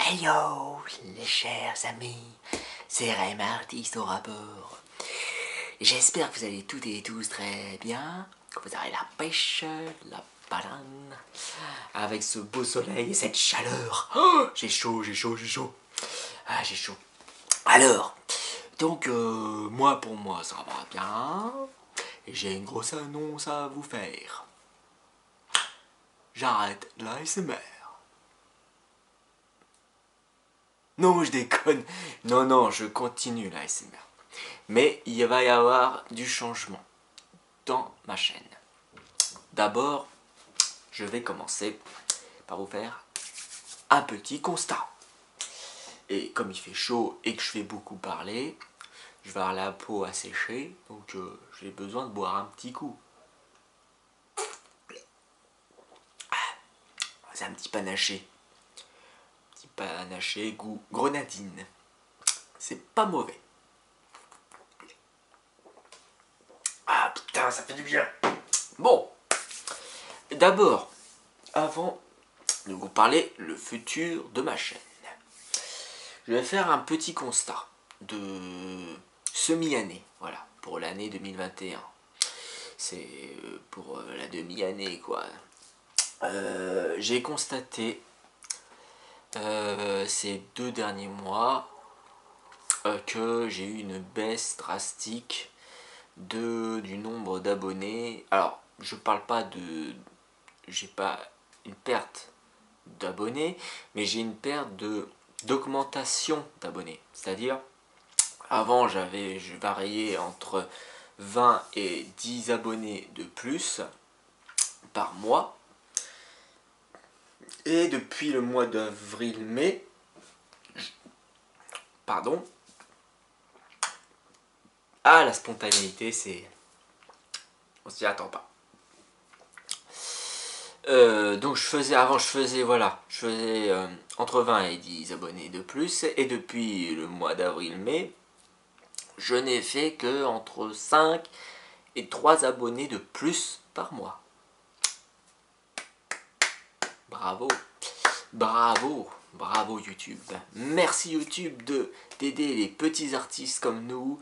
Hello les chers amis, c'est Raym Artiste au rapport. J'espère que vous allez toutes et tous très bien, que vous avez la pêche, la banane, avec ce beau soleil et cette chaleur. Oh, j'ai chaud. Ah, j'ai chaud. Alors, donc moi pour moi ça va bien, et j'ai une grosse annonce à vous faire. J'arrête l'ASMR. Non, je déconne. Non, je continue la SMR. Mais il va y avoir du changement dans ma chaîne. D'abord, je vais commencer par vous faire un petit constat. Et comme il fait chaud et que je fais beaucoup parler, je vais avoir la peau asséchée, donc j'ai besoin de boire un petit coup. C'est un petit panaché. Petit panaché goût grenadine. C'est pas mauvais. Ah putain, ça fait du bien. Bon, d'abord, avant de vous parler le futur de ma chaîne, je vais faire un petit constat de semi-année, voilà, pour l'année 2021. C'est pour la demi-année, quoi. J'ai constaté ces 2 derniers mois que j'ai eu une baisse drastique du nombre d'abonnés. Alors, je parle pas de... J'ai pas une perte d'abonnés, mais j'ai une perte d'augmentation d'abonnés. C'est-à-dire, avant je variais entre 20 et 10 abonnés de plus par mois. Et depuis le mois d'avril-mai, pardon, la spontanéité, on s'y attend pas. Donc je faisais entre 20 et 10 abonnés de plus, et depuis le mois d'avril-mai, je n'ai fait que entre 5 et 3 abonnés de plus par mois. Bravo, bravo YouTube. Merci YouTube d'aider les petits artistes comme nous.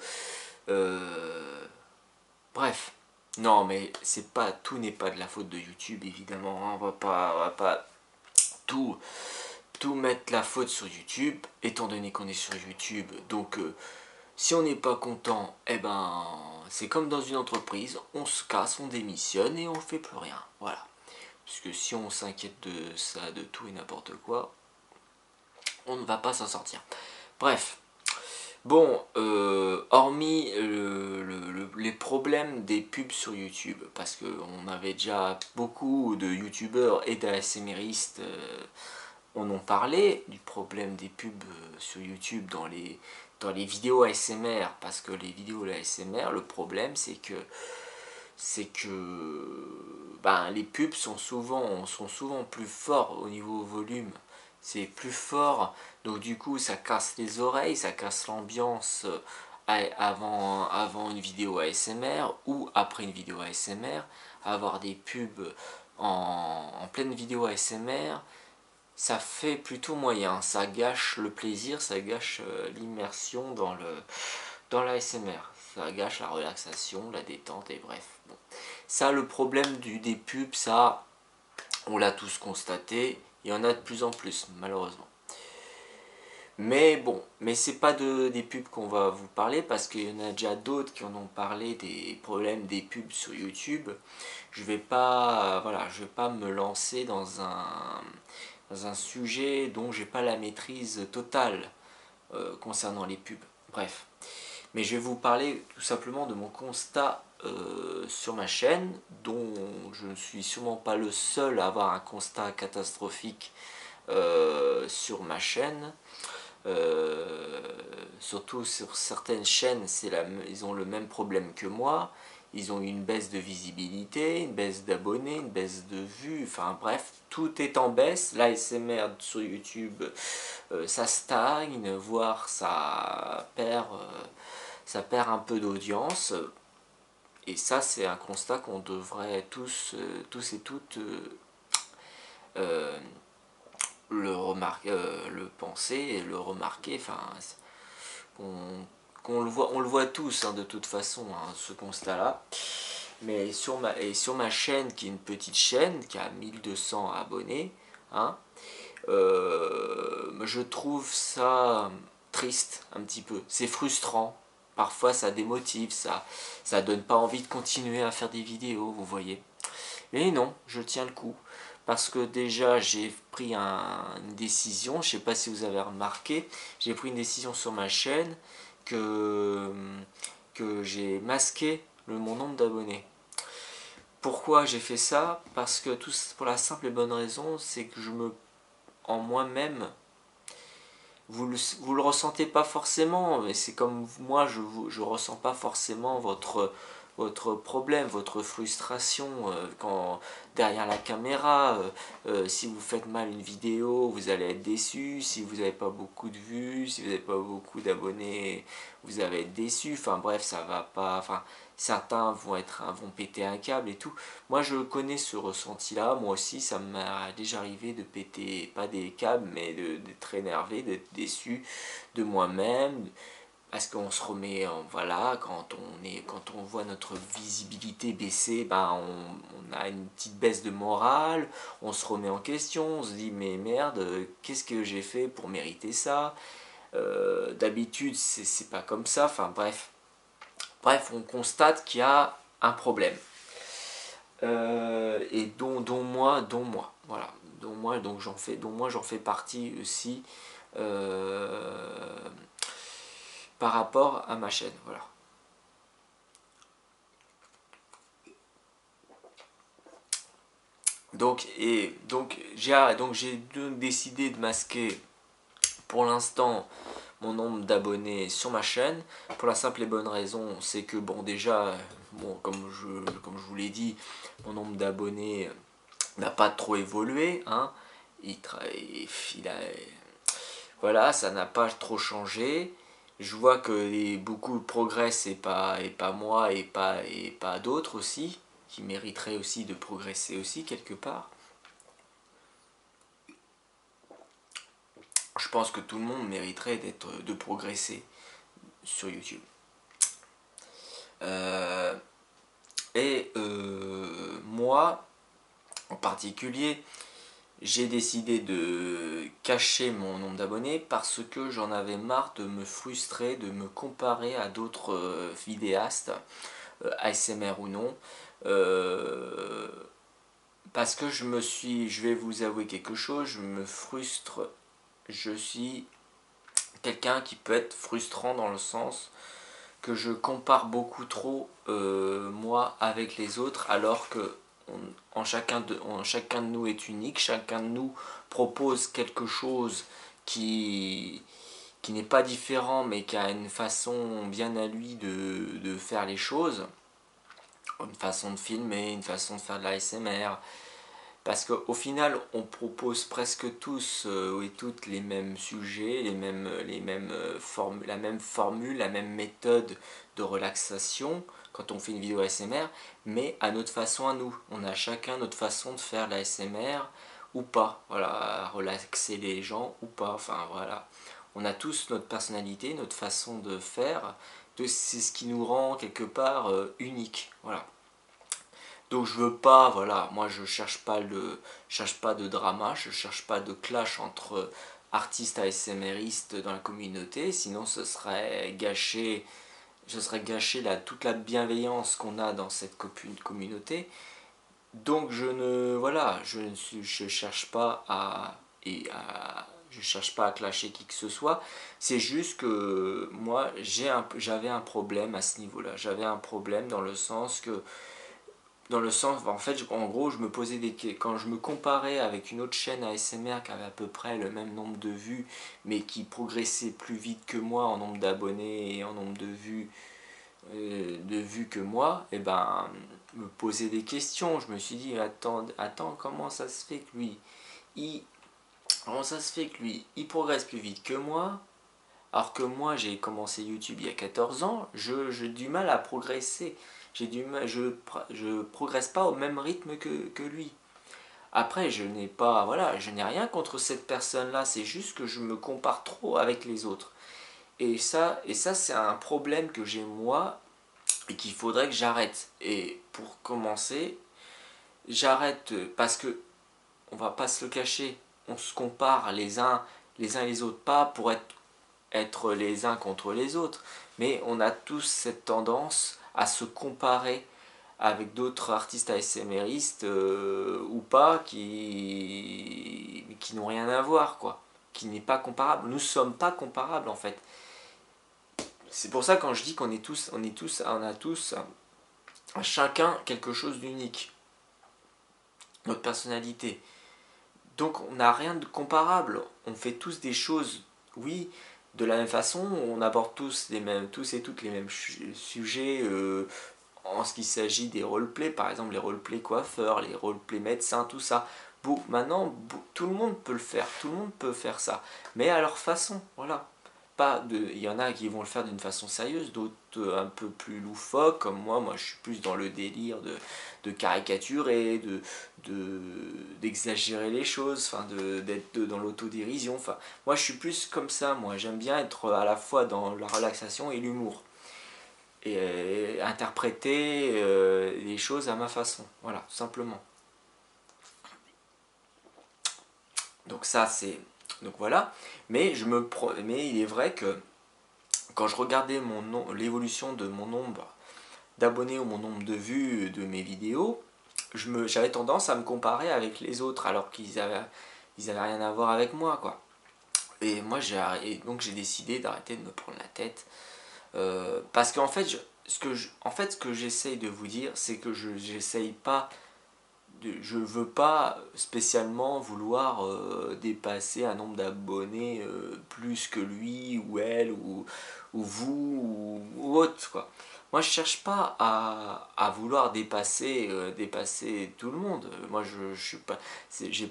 Bref, non mais tout n'est pas de la faute de YouTube évidemment. On va pas tout mettre la faute sur YouTube, étant donné qu'on est sur YouTube. Donc si on n'est pas content, eh ben c'est comme dans une entreprise, on se casse, on démissionne et on fait plus rien. Voilà. Parce que si on s'inquiète de ça, de tout et n'importe quoi, on ne va pas s'en sortir. Bref. Bon, hormis les problèmes des pubs sur YouTube, parce qu'on avait déjà beaucoup de youtubeurs et d'ASMRistes on en parlait, du problème des pubs sur YouTube dans les vidéos ASMR, parce que les vidéos ASMR, le problème c'est que les pubs sont souvent plus forts au niveau volume. C'est plus fort, donc du coup ça casse les oreilles, ça casse l'ambiance avant une vidéo ASMR ou après une vidéo ASMR. Avoir des pubs en pleine vidéo ASMR, ça fait plutôt moyen, ça gâche le plaisir, ça gâche l'immersion dans l'ASMR, ça gâche la relaxation, la détente et bref. Bon. Ça, le problème des pubs, ça, on l'a tous constaté, il y en a de plus en plus, malheureusement. Mais bon, c'est pas des pubs qu'on va vous parler, parce qu'il y en a déjà d'autres qui en ont parlé des problèmes des pubs sur YouTube. Je vais pas me lancer dans un sujet dont j'ai pas la maîtrise totale concernant les pubs. Bref. Mais je vais vous parler tout simplement de mon constat sur ma chaîne, dont je ne suis sûrement pas le seul à avoir un constat catastrophique sur ma chaîne. Surtout sur certaines chaînes, ils ont le même problème que moi. Ils ont eu une baisse de visibilité, une baisse d'abonnés, une baisse de vues, enfin bref, tout est en baisse. L'ASMR sur YouTube, ça stagne, voire ça perd un peu d'audience. Et ça, c'est un constat qu'on devrait tous et toutes le penser et le remarquer, enfin, on le voit tous, hein, de toute façon, hein, ce constat-là. Mais sur ma chaîne, qui est une petite chaîne, qui a 1200 abonnés, hein, je trouve ça triste un petit peu. C'est frustrant. Parfois ça démotive, ça donne pas envie de continuer à faire des vidéos, vous voyez. Mais non, je tiens le coup. Parce que déjà j'ai pris une décision, je sais pas si vous avez remarqué, j'ai pris une décision sur ma chaîne que, que j'ai masqué mon nombre d'abonnés. Pourquoi j'ai fait ça? Parce que tout pour la simple et bonne raison, c'est que en moi-même, vous le ressentez pas forcément, mais c'est comme moi, je ressens pas forcément votre problème, votre frustration quand derrière la caméra, si vous faites mal une vidéo, vous allez être déçu, si vous n'avez pas beaucoup de vues, si vous n'avez pas beaucoup d'abonnés, vous allez être déçu, enfin bref, ça va pas, enfin certains vont péter un câble et tout. Moi je connais ce ressenti là, moi aussi ça m'a déjà arrivé de péter, pas des câbles, mais d'être énervé, d'être déçu de moi-même, parce qu'on se remet, voilà, quand on voit notre visibilité baisser, ben on a une petite baisse de morale, on se remet en question, on se dit mais merde, qu'est-ce que j'ai fait pour mériter ça? D'habitude c'est pas comme ça, enfin bref, on constate qu'il y a un problème. Et voilà, dont moi j'en fais partie aussi, euh, par rapport à ma chaîne, voilà. J'ai décidé de masquer pour l'instant mon nombre d'abonnés sur ma chaîne, pour la simple et bonne raison, c'est que bon déjà, bon comme je vous l'ai dit, mon nombre d'abonnés n'a pas trop évolué, hein. Il a, voilà, ça n'a pas trop changé. Je vois que beaucoup progressent et pas moi et pas d'autres aussi, qui mériteraient aussi de progresser aussi quelque part. Je pense que tout le monde mériterait de progresser sur YouTube. Euh, Moi, en particulier, j'ai décidé de cacher mon nombre d'abonnés parce que j'en avais marre de me frustrer, de me comparer à d'autres vidéastes, ASMR ou non. Euh, Parce que je vais vous avouer quelque chose, je me frustre, je suis quelqu'un qui peut être frustrant dans le sens que je compare beaucoup trop moi avec les autres alors que chacun de nous est unique, chacun de nous propose quelque chose qui n'est pas différent mais qui a une façon bien à lui de faire les choses, une façon de filmer, une façon de faire de la l'ASMR. Parce qu'au final, on propose presque tous et toutes les mêmes sujets, la même formule, la même méthode de relaxation quand on fait une vidéo ASMR, mais à notre façon à nous. On a chacun notre façon de faire la l'ASMR ou pas, voilà, relaxer les gens ou pas, enfin voilà. On a tous notre personnalité, notre façon de faire, c'est ce qui nous rend quelque part unique, voilà. Donc je veux pas, voilà, moi je cherche pas de drama, je cherche pas de clash entre artistes ASMRistes dans la communauté, sinon ce serait gâcher toute la bienveillance qu'on a dans cette communauté. Donc je cherche pas je cherche pas à clasher qui que ce soit. C'est juste que moi j'avais un problème à ce niveau-là. J'avais un problème dans le sens, en fait, en gros, je me posais quand je me comparais avec une autre chaîne ASMR qui avait à peu près le même nombre de vues, mais qui progressait plus vite que moi en nombre d'abonnés et en nombre de vues que moi, et ben, me poser des questions. Je me suis dit, attends, comment ça se fait que comment ça se fait que lui, il progresse plus vite que moi, alors que moi, j'ai commencé YouTube il y a 14 ans, j'ai du mal à progresser. Je progresse pas au même rythme que lui. Après, je n'ai pas, voilà, je n'ai rien contre cette personne-là, c'est juste que je me compare trop avec les autres. Et ça c'est un problème que j'ai moi et qu'il faudrait que j'arrête. Et pour commencer, j'arrête parce que on va pas se le cacher, on se compare les uns et les autres, pas pour être les uns contre les autres, mais on a tous cette tendance à se comparer avec d'autres artistes ASMRistes ou pas qui n'ont rien à voir, quoi, qui n'est pas comparable. Nous ne sommes pas comparables en fait. C'est pour ça quand je dis qu'on est tous, on a tous chacun quelque chose d'unique, notre personnalité. Donc on n'a rien de comparable. On fait tous des choses, oui, de la même façon. On aborde tous et toutes les mêmes sujets en ce qui s'agit des roleplays, par exemple les roleplays coiffeurs, les roleplays médecins, tout ça. Bon, maintenant, tout le monde peut le faire, tout le monde peut faire ça, mais à leur façon, voilà. Il y en a qui vont le faire d'une façon sérieuse, d'autres un peu plus loufoques, comme moi je suis plus dans le délire de caricaturer, d'exagérer les choses, enfin d'être dans l'autodérision. Enfin, moi je suis plus comme ça, moi j'aime bien être à la fois dans la relaxation et l'humour. Et interpréter les choses à ma façon, voilà, tout simplement. Donc ça c'est... Donc voilà, mais il est vrai que quand je regardais l'évolution de mon nombre d'abonnés ou mon nombre de vues de mes vidéos, j'avais tendance à me comparer avec les autres alors ils avaient rien à voir avec moi, quoi. Et moi donc j'ai décidé d'arrêter de me prendre la tête. Parce qu'en fait, ce que j'essaye de vous dire, c'est que j'essaye pas je veux pas spécialement vouloir dépasser un nombre d'abonnés plus que lui ou elle ou vous ou autre, quoi. Moi je cherche pas à vouloir dépasser tout le monde. Moi je suis pas. Je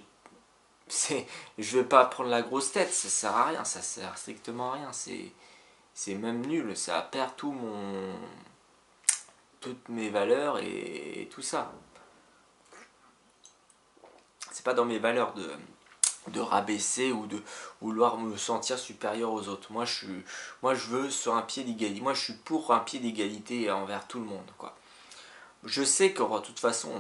vais pas prendre la grosse tête, ça sert à rien, ça sert strictement à rien. C'est même nul, ça perd toutes mes valeurs et tout ça. C'est pas dans mes valeurs de rabaisser ou de vouloir me sentir supérieur aux autres. Moi je veux sur un pied d'égalité. Moi je suis pour un pied d'égalité envers tout le monde, quoi. Je sais que de toute façon,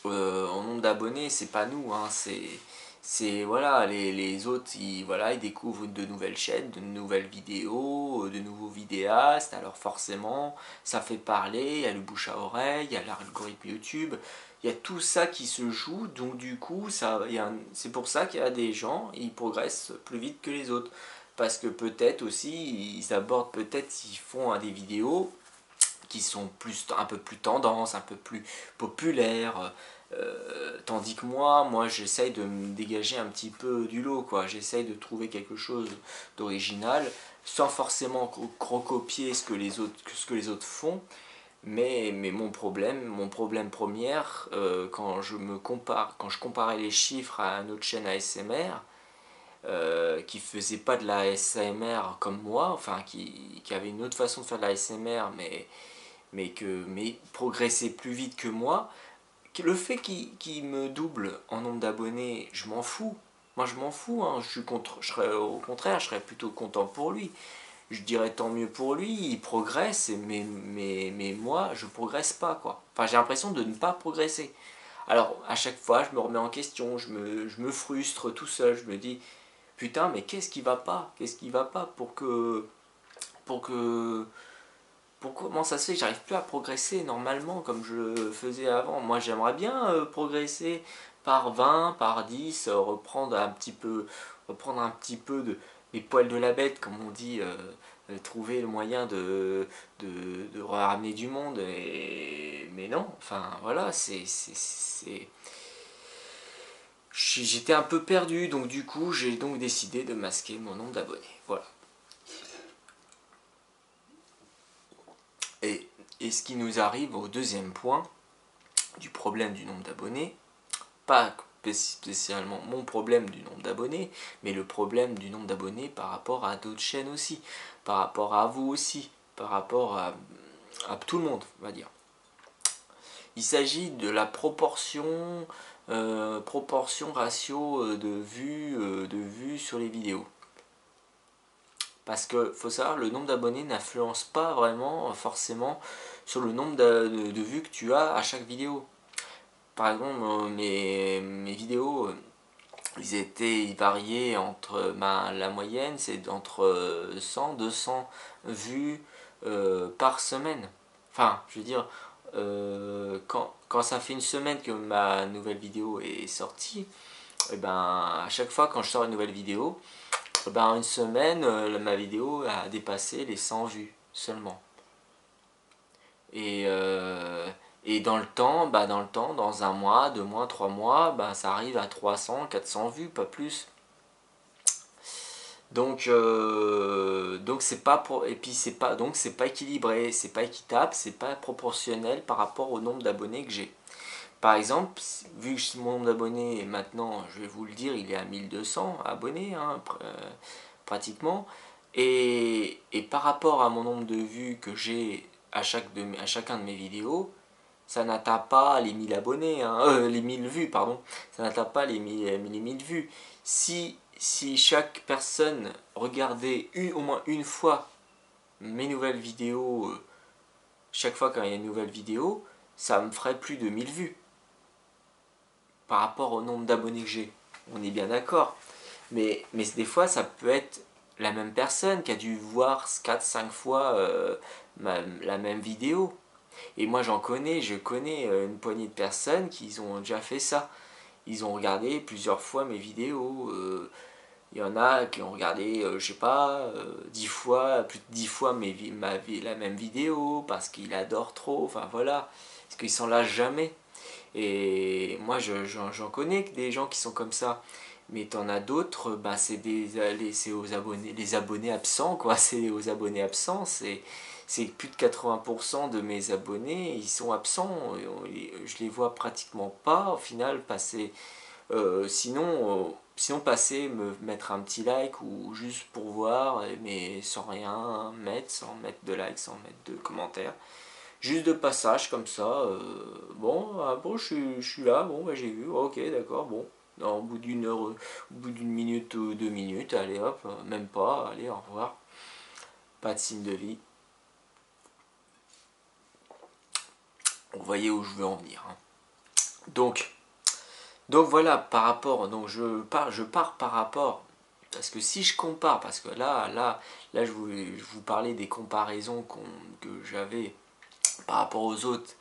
en nombre d'abonnés, c'est pas nous, hein, c'est voilà, les autres, ils découvrent de nouvelles chaînes, de nouvelles vidéos, de nouveaux vidéastes, alors forcément, ça fait parler, il y a le bouche à oreille, il y a l'algorithme YouTube, il y a tout ça qui se joue, donc du coup, c'est pour ça qu'il y a des gens, ils progressent plus vite que les autres, parce que peut-être aussi, ils font des vidéos qui sont un peu plus tendance, un peu plus populaires, tandis que moi j'essaye de me dégager un petit peu du lot, quoi. J'essaye de trouver quelque chose d'original sans forcément recopier ce que les autres font. Mais mon problème premier, quand je comparais les chiffres à une autre chaîne ASMR, qui faisait pas de la ASMR comme moi, enfin qui avait une autre façon de faire de la ASMR, mais progressait plus vite que moi, le fait qu'il me double en nombre d'abonnés, je m'en fous. Moi je m'en fous, hein. Au contraire, je serais plutôt content pour lui. Je dirais tant mieux pour lui, il progresse, mais moi je progresse pas, quoi. Enfin j'ai l'impression de ne pas progresser. Alors à chaque fois je me remets en question, je me frustre tout seul, je me dis putain mais qu'est-ce qui va pas? Qu'est-ce qui va pas pour que comment ça se fait que j'arrive plus à progresser normalement comme je le faisais avant? Moi j'aimerais bien progresser par 20, par 10, reprendre un petit peu de les poils de la bête, comme on dit, trouver le moyen de ramener du monde. Mais non, enfin voilà, j'étais un peu perdu, donc du coup j'ai donc décidé de masquer mon nombre d'abonnés. Voilà. Et, et ce qui nous arrive au deuxième point du problème du nombre d'abonnés, pas spécialement mon problème du nombre d'abonnés, mais le problème du nombre d'abonnés par rapport à d'autres chaînes aussi, par rapport à vous aussi, par rapport à tout le monde, on va dire. Il s'agit de la proportion proportion, ratio de vues sur les vidéos. Parce que faut savoir, le nombre d'abonnés n'influence pas vraiment forcément sur le nombre de vues que tu as à chaque vidéo. Par exemple, mes vidéos, ils variaient entre, la moyenne, c'est entre 100, 200 vues par semaine. Enfin, je veux dire, quand ça fait une semaine que ma nouvelle vidéo est sortie, et ben, à chaque fois quand je sors une nouvelle vidéo, et ben, une semaine, ma vidéo a dépassé les 100 vues seulement. Et, dans le temps, dans un mois, 2 mois, 3 mois, ça arrive à 300, 400 vues, pas plus. Donc c'est pas pour, et puis c'est pas équilibré, c'est pas équitable, c'est pas proportionnel par rapport au nombre d'abonnés que j'ai. Par exemple, vu que mon nombre d'abonnés maintenant, je vais vous le dire, il est à 1200 abonnés, hein, pratiquement. Et par rapport à mon nombre de vues que j'ai à chacun de mes vidéos, ça n'atteint pas les 1000 abonnés, hein, les 1000 vues, pardon. Ça n'atteint pas les 1000 vues. Si chaque personne regardait au moins une fois mes nouvelles vidéos, chaque fois quand il y a une nouvelle vidéo, ça me ferait plus de 1000 vues par rapport au nombre d'abonnés que j'ai. On est bien d'accord. Mais des fois, ça peut être la même personne qui a dû voir 4-5 fois la même vidéo. Et moi, je connais une poignée de personnes qui ont déjà fait ça. Ils ont regardé plusieurs fois mes vidéos. Il y en a qui ont regardé, je sais pas, 10 fois, plus de 10 fois la même vidéo parce qu'ils adorent trop. Enfin voilà, parce qu'ils s'en lâchent jamais. Et moi, j'en connais des gens qui sont comme ça. Mais t'en as d'autres, c'est aux abonnés, les abonnés absents, quoi. C'est aux abonnés absents. C'est plus de 80% de mes abonnés, ils sont absents. Je les vois pratiquement pas au final passer. Sinon passer, me mettre un petit like ou juste pour voir, mais sans rien mettre, sans mettre de like, sans mettre de commentaires. Juste de passage comme ça, bon, je suis là, bon, j'ai vu, ok, d'accord, bon. Non, au bout d'une heure, au bout d'une minute ou 2 minutes, allez hop, même pas, allez, au revoir. Pas de signe de vie. Vous voyez où je veux en venir, hein. Donc voilà, par rapport, donc je pars par rapport, parce que si je compare, parce que là je vous parlais des comparaisons que j'avais par rapport aux autres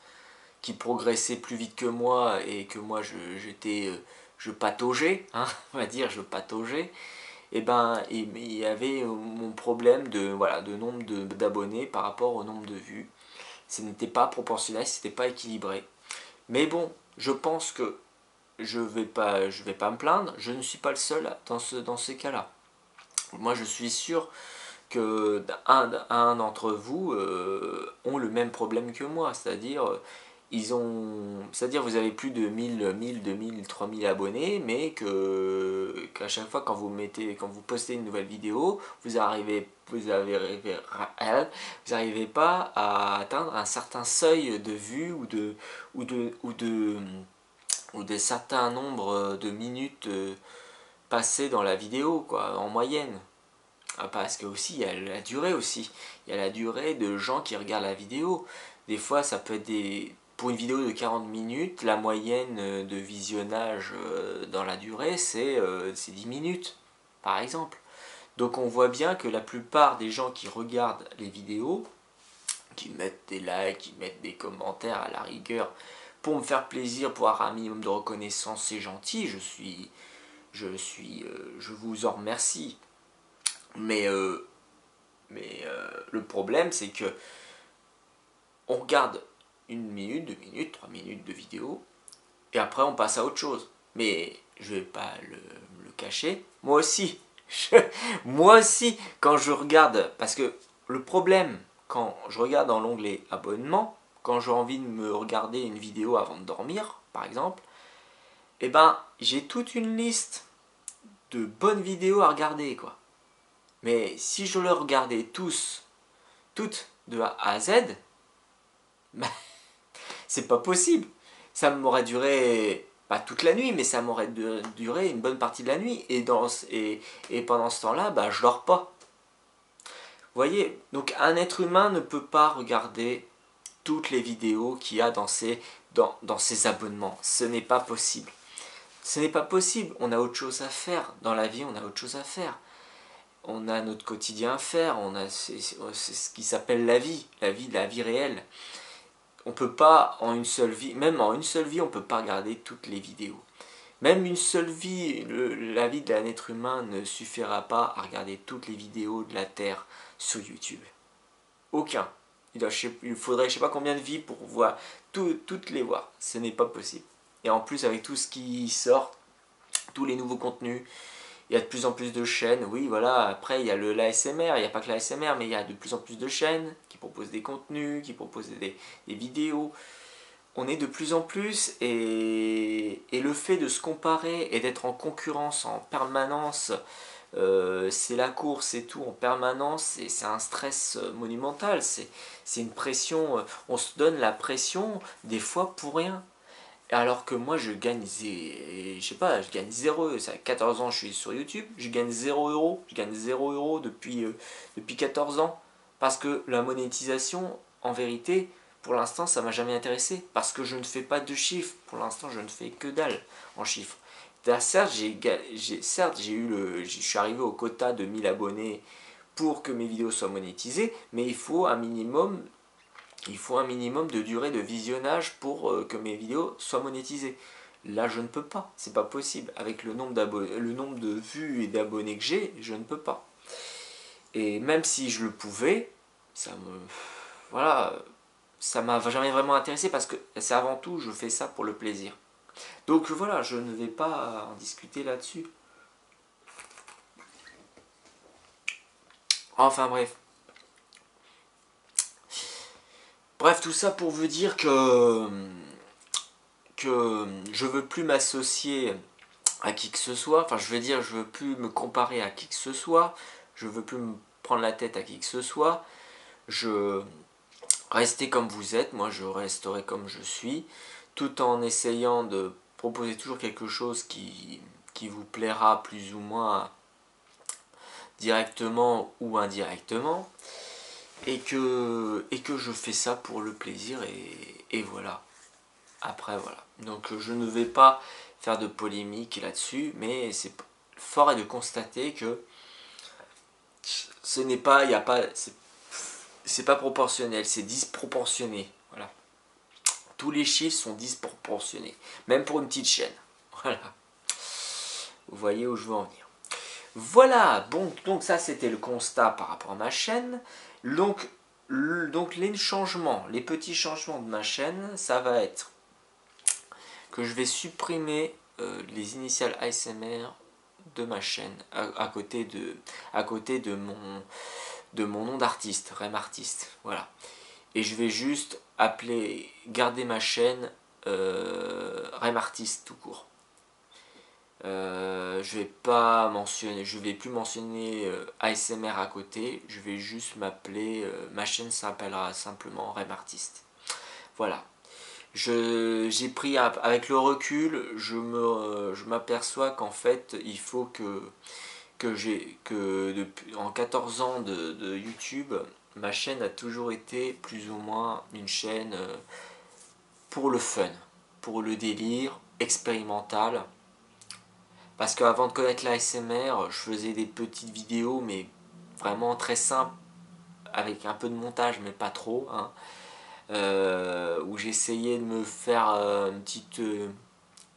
qui progressaient plus vite que moi et que moi je pataugeais, hein, on va dire, je pataugeais. Et ben il y avait mon problème de nombre d'abonnés par rapport au nombre de vues. Ce n'était pas proportionnel, c'était pas équilibré. Mais bon, je pense que je vais pas me plaindre, je ne suis pas le seul dans ces cas-là. Moi je suis sûr que un d'entre vous ont le même problème que moi, c'est-à-dire vous avez plus de 1000, 2000, 3000 abonnés, mais qu'à chaque fois quand vous postez une nouvelle vidéo, vous arrivez pas à atteindre un certain seuil de vues ou de, ou de, ou de certains nombres de minutes passées dans la vidéo, quoi, en moyenne. Parce que aussi, il y a la durée aussi. Il y a la durée de gens qui regardent la vidéo. Des fois, ça peut être pour une vidéo de 40 minutes, la moyenne de visionnage dans la durée, c'est 10 minutes, par exemple. Donc on voit bien que la plupart des gens qui regardent les vidéos, qui mettent des likes, qui mettent des commentaires à la rigueur, pour me faire plaisir, pour avoir un minimum de reconnaissance, c'est gentil, je vous en remercie. Mais le problème, c'est que on regarde 1 minute, 2 minutes, 3 minutes de vidéo, et après on passe à autre chose. Mais je vais pas le cacher, moi aussi. Moi aussi, quand je regarde, parce que le problème, quand je regarde dans l'onglet abonnement, quand j'ai envie de me regarder une vidéo avant de dormir, par exemple, eh ben j'ai toute une liste de bonnes vidéos à regarder, quoi. Mais si je le regardais toutes de A à Z, bah, c'est pas possible. Ça m'aurait duré pas toute la nuit, mais ça m'aurait duré une bonne partie de la nuit. Et pendant ce temps-là, bah, je dors pas. Vous voyez, donc un être humain ne peut pas regarder toutes les vidéos qu'il y a dans ses abonnements. Ce n'est pas possible. Ce n'est pas possible. On a autre chose à faire. Dans la vie, on a autre chose à faire. On a notre quotidien à faire. C'est ce qui s'appelle la vie réelle. On peut pas en une seule vie, même en une seule vie, on peut pas regarder toutes les vidéos. Même une seule vie, la vie d'un être humain ne suffira pas à regarder toutes les vidéos de la Terre sur YouTube. Aucun. Il faudrait je sais pas combien de vies pour voir toutes les voir. Ce n'est pas possible. Et en plus avec tout ce qui sort, tous les nouveaux contenus, il y a de plus en plus de chaînes. Oui, voilà, après il y a l'ASMR, il n'y a pas que l'ASMR, mais il y a de plus en plus de chaînes qui proposent des contenus, qui proposent des vidéos. On est de plus en plus et le fait de se comparer et d'être en concurrence en permanence, c'est la course et tout en permanence, et c'est un stress monumental, c'est une pression, on se donne la pression des fois pour rien. Alors que moi je gagne, je sais pas, je gagne 0, ça fait 14 ans que je suis sur YouTube, je gagne 0 euros, je gagne 0 € depuis 14 ans. Parce que la monétisation, en vérité, pour l'instant ça m'a jamais intéressé. Parce que je ne fais pas de chiffres, pour l'instant je ne fais que dalle en chiffres. Certes, je suis arrivé au quota de 1000 abonnés pour que mes vidéos soient monétisées, mais il faut un minimum de durée de visionnage pour que mes vidéos soient monétisées. Là, je ne peux pas, c'est pas possible. Avec le nombre de vues et d'abonnés que j'ai, je ne peux pas. Et même si je le pouvais, voilà, ça m'a jamais vraiment intéressé parce que c'est avant tout, je fais ça pour le plaisir. Donc voilà, je ne vais pas en discuter là-dessus. Enfin bref. Bref, tout ça pour vous dire que je veux plus m'associer à qui que ce soit. Enfin, je veux dire, je veux plus me comparer à qui que ce soit. Je veux plus me prendre la tête à qui que ce soit. Je restez comme vous êtes. Moi, je resterai comme je suis, tout en essayant de proposer toujours quelque chose qui vous plaira plus ou moins directement ou indirectement. Et que je fais ça pour le plaisir et voilà. Après voilà. Donc je ne vais pas faire de polémique là-dessus, mais c'est fort est de constater que ce n'est pas, il y a pas, c'est pas proportionnel, c'est disproportionné. Voilà. Tous les chiffres sont disproportionnés, même pour une petite chaîne. Voilà. Vous voyez où je veux en venir. Voilà, bon, donc ça c'était le constat par rapport à ma chaîne. Donc les petits changements de ma chaîne, ça va être que je vais supprimer les initiales ASMR de ma chaîne à côté de mon nom d'artiste, Rem Artiste. Voilà. Et je vais juste garder ma chaîne Rem Artiste tout court. Je vais plus mentionner ASMR à côté, je vais juste ma chaîne s'appellera simplement Rem Artiste. Voilà. J'ai pris avec le recul, je m'aperçois qu'en fait il faut en 14 ans de YouTube, ma chaîne a toujours été plus ou moins une chaîne pour le fun, pour le délire, expérimental. Parce qu'avant de connaître l'ASMR, je faisais des petites vidéos, mais vraiment très simples, avec un peu de montage, mais pas trop, hein, où j'essayais de me faire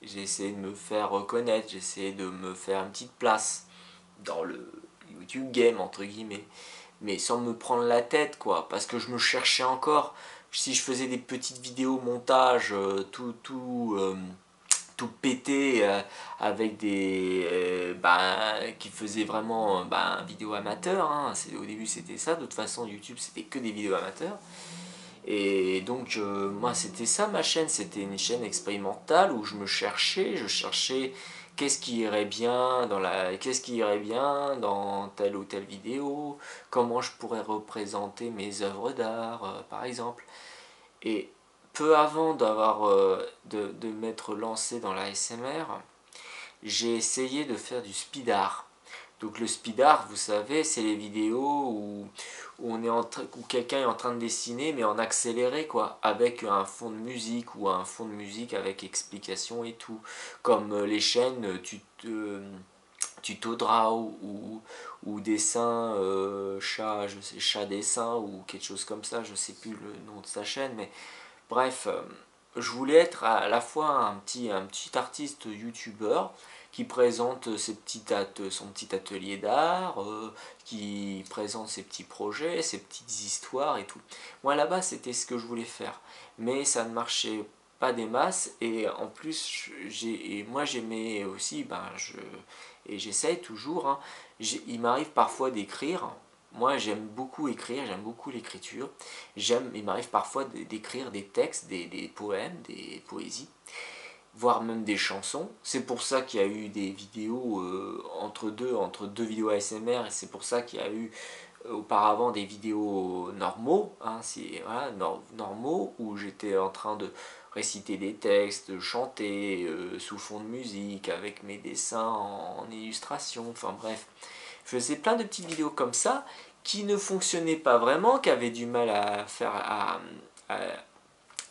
j'ai essayé de me faire reconnaître, j'ai essayé de me faire une petite place dans le YouTube game, entre guillemets, mais sans me prendre la tête, quoi, parce que je me cherchais encore. Si je faisais des petites vidéos montage, tout pété avec qui faisaient vraiment vidéo amateur, hein. Au début c'était ça, de toute façon YouTube c'était que des vidéos amateurs. Et donc moi c'était ça ma chaîne, c'était une chaîne expérimentale où je cherchais qu'est-ce qui irait bien dans telle ou telle vidéo, comment je pourrais représenter mes œuvres d'art par exemple. Et peu avant de m'être lancé dans la ASMR, j'ai essayé de faire du speed art. Donc le speed art, vous savez, c'est les vidéos où quelqu'un est en train de dessiner, mais en accéléré, quoi, avec un fond de musique ou un fond de musique avec explication et tout. Comme les chaînes tuto draw ou dessin chat, je sais, chat dessin ou quelque chose comme ça, je sais plus le nom de sa chaîne, mais bref, je voulais être à la fois un petit artiste youtubeur qui présente son petit atelier d'art, qui présente ses petits projets, ses petites histoires et tout. Moi là-bas c'était ce que je voulais faire, mais ça ne marchait pas des masses et en plus moi j'aimais aussi, et j'essaye toujours, hein, il m'arrive parfois d'écrire. Moi j'aime beaucoup écrire, j'aime beaucoup l'écriture. Il m'arrive parfois d'écrire des textes, des poèmes, des poésies, voire même des chansons. C'est pour ça qu'il y a eu des vidéos entre deux vidéos ASMR, et c'est pour ça qu'il y a eu auparavant des vidéos normaux, hein, voilà, normaux, où j'étais en train de réciter des textes, de chanter sous fond de musique, avec mes dessins en illustration, enfin bref. Je faisais plein de petites vidéos comme ça, qui ne fonctionnaient pas vraiment, qui avaient du mal à faire, à-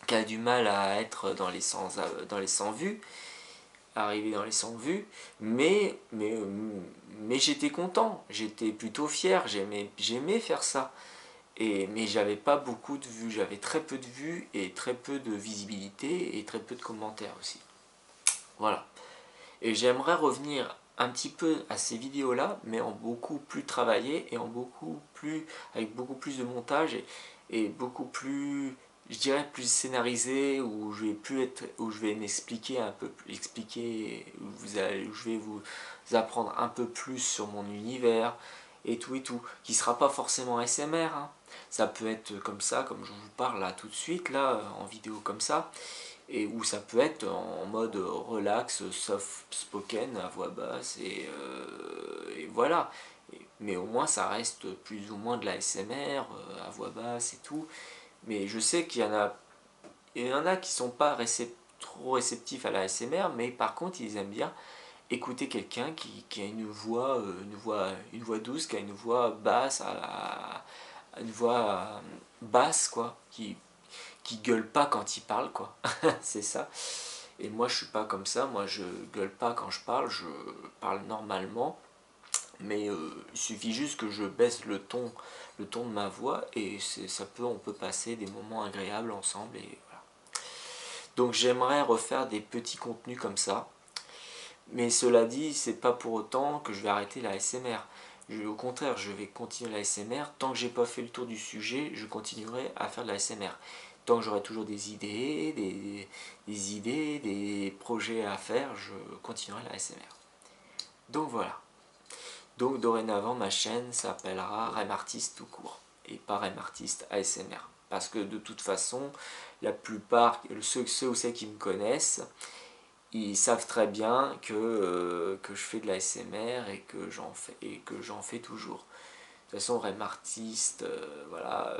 qui a du mal à être dans les 100 vues, arriver dans les 100 vues, mais j'étais content, j'étais plutôt fier, j'aimais faire ça. Mais j'avais pas beaucoup de vues, j'avais très peu de vues et très peu de visibilité et très peu de commentaires aussi. Voilà. Et j'aimerais revenir un petit peu à ces vidéos-là, mais en beaucoup plus travaillé et avec beaucoup plus de montage et beaucoup plus, je dirais, plus scénarisé, où je vais m'expliquer un peu, où je vais vous apprendre un peu plus sur mon univers et tout, qui sera pas forcément SMR, hein. Ça peut être comme ça, comme je vous parle là tout de suite, là, en vidéo comme ça, et où ça peut être en mode relax, soft spoken, à voix basse, et voilà. Mais au moins ça reste plus ou moins de la SMR, à voix basse et tout. Mais je sais il y en a qui sont pas trop réceptifs à la SMR, mais par contre ils aiment bien écouter quelqu'un qui a une voix douce, qui a une voix basse, une voix basse, quoi, qui gueule pas quand il parle, quoi. C'est ça. Et moi je suis pas comme ça, moi je gueule pas quand je parle normalement, mais il suffit juste que je baisse le ton de ma voix, et on peut passer des moments agréables ensemble, et voilà. Donc j'aimerais refaire des petits contenus comme ça, mais cela dit, c'est pas pour autant que je vais arrêter la SMR. Au contraire, je vais continuer la SMR. Tant que j'ai pas fait le tour du sujet, je continuerai à faire de la SMR. Tant que j'aurai toujours des idées, des projets à faire, je continuerai la SMR. Donc voilà. Donc dorénavant, ma chaîne s'appellera Remartiste tout court, et pas Remartiste ASMR. Parce que de toute façon, la plupart, ceux ou celles qui me connaissent, ils savent très bien que je fais de la SMR et que j'en fais toujours. De toute façon, Rem Artiste, voilà,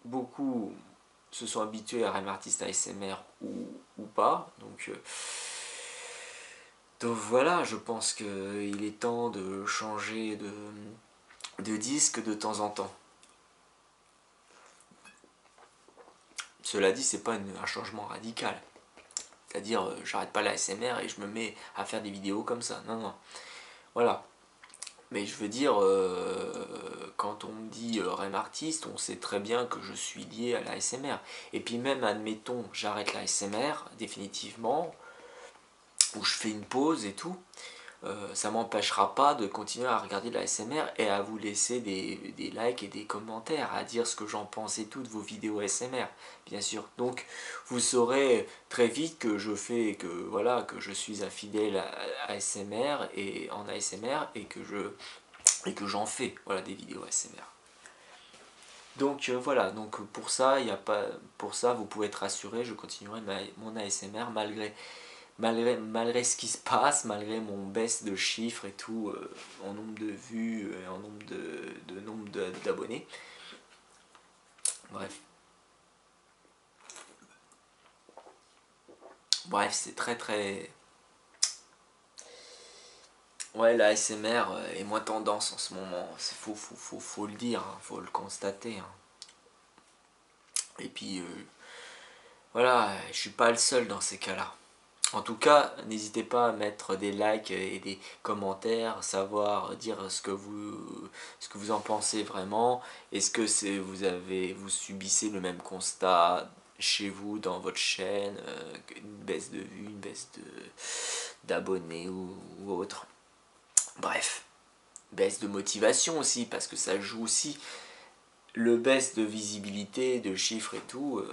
beaucoup se sont habitués à Rem Artiste ASMR ou pas. Donc voilà, je pense qu'il est temps de changer de disque de temps en temps. Cela dit, c'est pas un changement radical. C'est-à-dire, j'arrête pas la SMR et je me mets à faire des vidéos comme ça. Non, non. Voilà. Mais je veux dire, quand on me dit REM artiste, on sait très bien que je suis lié à la SMR. Et puis même, admettons, j'arrête la SMR définitivement, ou je fais une pause et tout, ça m'empêchera pas de continuer à regarder la SMR et à vous laisser des likes et des commentaires, à dire ce que j'en pense et tout de vos vidéos SMR, bien sûr. Donc vous saurez très vite que voilà, que je suis un fidèle à ASMR et en ASMR, et que j'en fais, voilà, des vidéos ASMR. Donc voilà, donc pour ça vous pouvez être rassuré, je continuerai mon ASMR malgré ce qui se passe, malgré mon baisse de chiffres et tout, en nombre de vues, en nombre d'abonnés. Bref. Bref, c'est très très... Ouais, la ASMR est moins tendance en ce moment, faut le dire, hein, faut le constater. Hein. Et puis, voilà, je suis pas le seul dans ces cas-là. En tout cas, n'hésitez pas à mettre des likes et des commentaires, savoir dire ce que vous en pensez vraiment. Est-ce que vous subissez le même constat chez vous, dans votre chaîne, une baisse de vues, une baisse d'abonnés ou autre. Bref, baisse de motivation aussi, parce que ça joue aussi. Le baisse de visibilité, de chiffres et tout,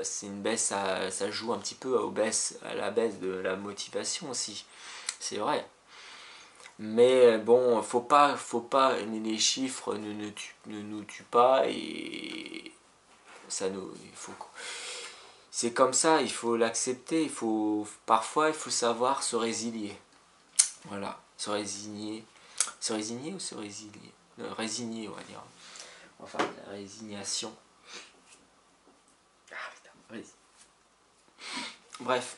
c'est une baisse, ça joue un petit peu à la baisse de la motivation aussi. C'est vrai. Mais bon, faut pas, les chiffres ne nous tuent pas et ça nous, c'est comme ça, il faut l'accepter. Parfois, il faut savoir se résilier. Voilà, se résigner, se résigner ou se résilier, résigner, on va dire. Enfin, la résignation. Ah putain, bref.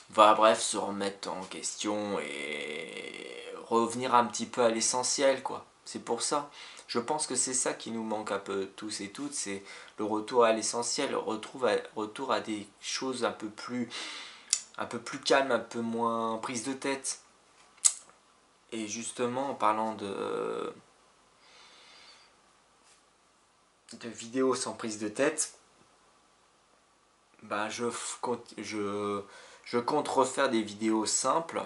Va bref, se remettre en question et revenir un petit peu à l'essentiel, quoi. C'est pour ça. Je pense que c'est ça qui nous manque un peu tous et toutes, c'est le retour à l'essentiel, retour à des choses un peu plus calmes, un peu moins prises de tête. Et justement, en parlant de vidéos sans prise de tête, bah je compte refaire des vidéos simples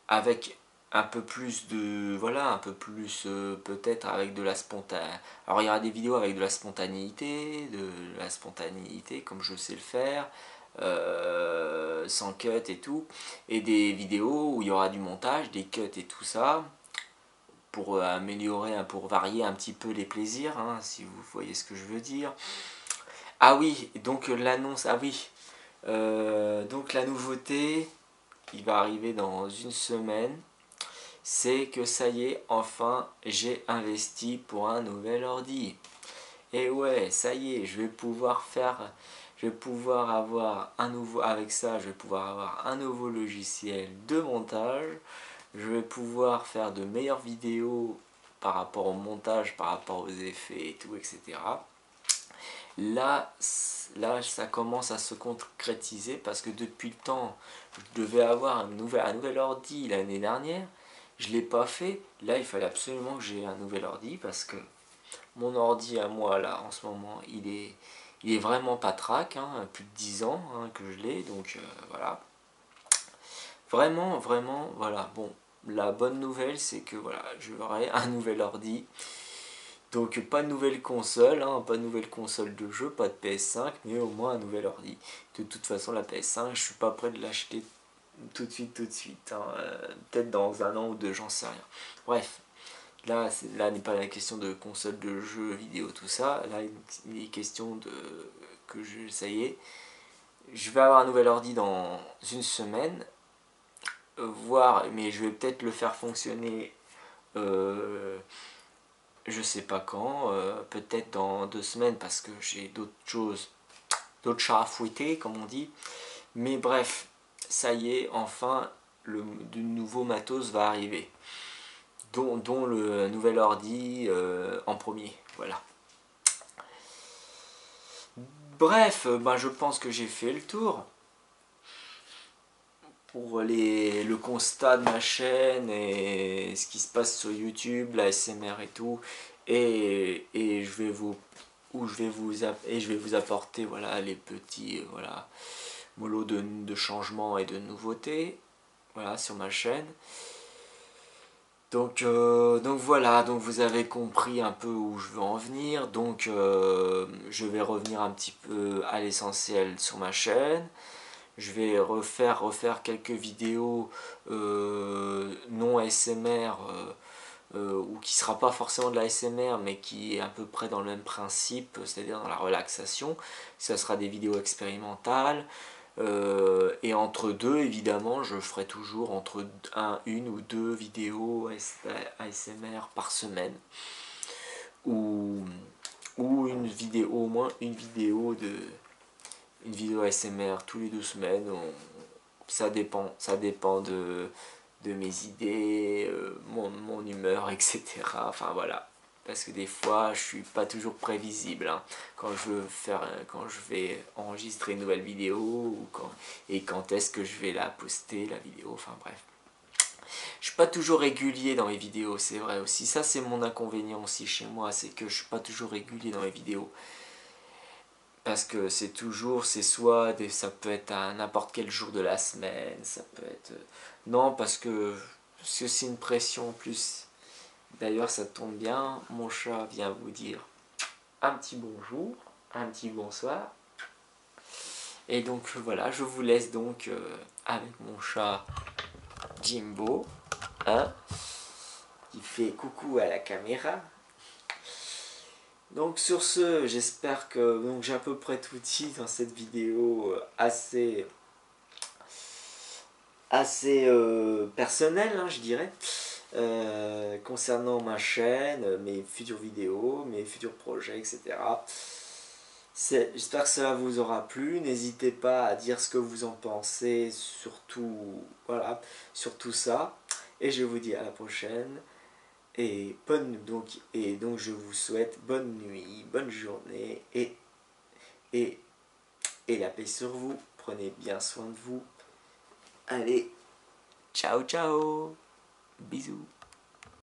avec un peu plus de voilà un peu plus peut-être avec de la spontanéité. Alors il y aura des vidéos avec de la spontanéité comme je sais le faire, sans cut et tout, et des vidéos où il y aura du montage, des cuts et tout ça pour améliorer, pour varier un petit peu les plaisirs, hein, si vous voyez ce que je veux dire. Ah oui, donc l'annonce, ah oui, donc la nouveauté qui va arriver dans une semaine, c'est que ça y est, enfin, j'ai investi pour un nouvel ordi. Et ouais, ça y est, je vais pouvoir avoir un nouveau, avec ça, je vais pouvoir avoir un nouveau logiciel de montage. Je vais pouvoir faire de meilleures vidéos par rapport au montage, par rapport aux effets et tout, etc. Là, ça commence à se concrétiser parce que depuis le temps, je devais avoir un nouvel ordi l'année dernière. Je ne l'ai pas fait. Là, il fallait absolument que j'ai un nouvel ordi parce que mon ordi à moi, là, en ce moment, il est vraiment pas trac. Hein, plus de 10 ans hein, que je l'ai. Donc, voilà. Vraiment, vraiment, voilà. Bon, la bonne nouvelle, c'est que voilà, j'aurai un nouvel ordi. Donc pas de nouvelle console, hein, pas de nouvelle console de jeu, pas de PS5, mais au moins un nouvel ordi. De toute façon la PS5, je suis pas prêt de l'acheter tout de suite. Hein. Peut-être dans un an ou deux, j'en sais rien. Bref, là n'est pas la question de console de jeu vidéo, tout ça. Là il est question de ça y est, je vais avoir un nouvel ordi dans une semaine, voir, mais je vais peut-être le faire fonctionner. Je sais pas quand, peut-être dans 2 semaines parce que j'ai d'autres choses, d'autres chats à fouetter comme on dit. Mais bref, ça y est, enfin, du nouveau matos va arriver. Dont le nouvel ordi en premier. Voilà. Bref, ben, je pense que j'ai fait le tour pour le constat de ma chaîne et ce qui se passe sur YouTube, la SMR et tout. Et je vais vous je vais vous apporter voilà les petits voilà molos de changements et de nouveautés voilà sur ma chaîne. Donc voilà, donc vous avez compris un peu où je veux en venir. Donc je vais revenir un petit peu à l'essentiel sur ma chaîne. Je vais refaire quelques vidéos non ASMR ou qui sera pas forcément de la ASMR mais qui est à peu près dans le même principe, c'est-à-dire dans la relaxation. Ça sera des vidéos expérimentales. Et entre deux, évidemment, je ferai toujours entre une ou deux vidéos ASMR par semaine. Ou ou une vidéo, au moins une vidéo ASMR tous les 2 semaines. Ça dépend de mes idées, mon humeur, etc. Enfin voilà. Parce que des fois, je suis pas toujours prévisible, hein, quand je vais enregistrer une nouvelle vidéo et quand est-ce que je vais la poster, la vidéo. Enfin bref. Je suis pas toujours régulier dans mes vidéos, c'est vrai aussi. Ça, c'est mon inconvénient aussi chez moi, c'est que je suis pas toujours régulier dans mes vidéos. Parce que ça peut être à n'importe quel jour de la semaine, ça peut être... Non, parce que c'est une pression en plus. D'ailleurs, ça tombe bien, mon chat vient vous dire un petit bonjour, un petit bonsoir. Et donc voilà, je vous laisse donc avec mon chat Jimbo, hein, qui fait coucou à la caméra. Donc sur ce, j'espère que j'ai à peu près tout dit dans cette vidéo assez personnelle, hein, je dirais, concernant ma chaîne, mes futures vidéos, mes futurs projets, etc. J'espère que cela vous aura plu. N'hésitez pas à dire ce que vous en pensez, surtout, voilà, sur tout ça. Et je vous dis à la prochaine. Et donc je vous souhaite bonne nuit, bonne journée et, et la paix sur vous. Prenez bien soin de vous. Allez, ciao ciao, bisous.